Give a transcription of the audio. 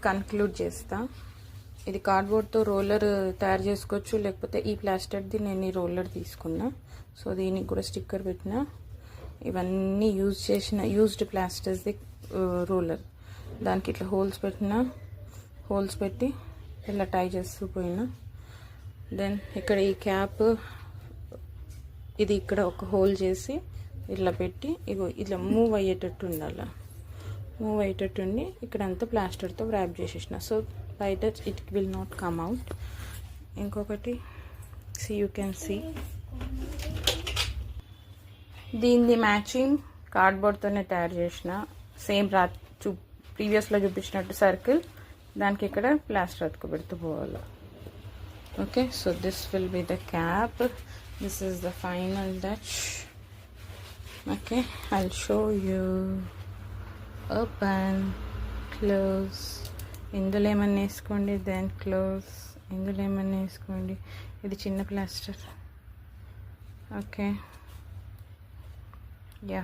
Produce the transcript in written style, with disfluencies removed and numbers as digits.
Conclude చేస్తా. ఇది కార్డ్బోర్డ్తో roller తయారు చేసుకోవచ్చు, లేకపోతే ఈ ప్లాస్టర్ది నేను ఈ రోలర్ తీసుకున్నా. సో దీనికి కూడా స్టిక్కర్ పెట్టిన. ఇవన్నీ యూజ్డ్ ప్లాస్టర్స్ది రోలర్. దానికి ఇట్లా హోల్స్ పెట్టి ఇలా టై చేస్తూ పోయినా. దెన్ ఇక్కడ ఈ క్యాప్ ఇది ఇక్కడ ఒక హోల్ చేసి ఇట్లా పెట్టి ఇగో ఇట్లా మూవ్ అయ్యేటట్టు ఉండాలి. మూవ్ అయ్యేటట్టుండి ఇక్కడ అంతా ప్లాస్టర్తో ర్యాప్ చేసేసిన. సో బయట it will not come out. ఇంకొకటి యూ కెన్ సీ దీన్ని మ్యాచింగ్ కార్డ్బోర్డ్తోనే తయారు చేసిన. సేమ్ ప్రీవియస్లో చూపించినట్టు సర్కిల్, దానికి ఇక్కడ ప్లాస్టర్ అతుకుపెడుతూ పోవాలి. Okay, so this will be the cap. This is the final touch. Okay, I'll show you. Open, close. ఇందులో ఏమన్నా వేసుకోండి, దెన్ క్లోజ్. ఇందులో ఏమన్నా వేసుకోండి. ఇది చిన్న ప్లాస్టర్. Okay, yeah.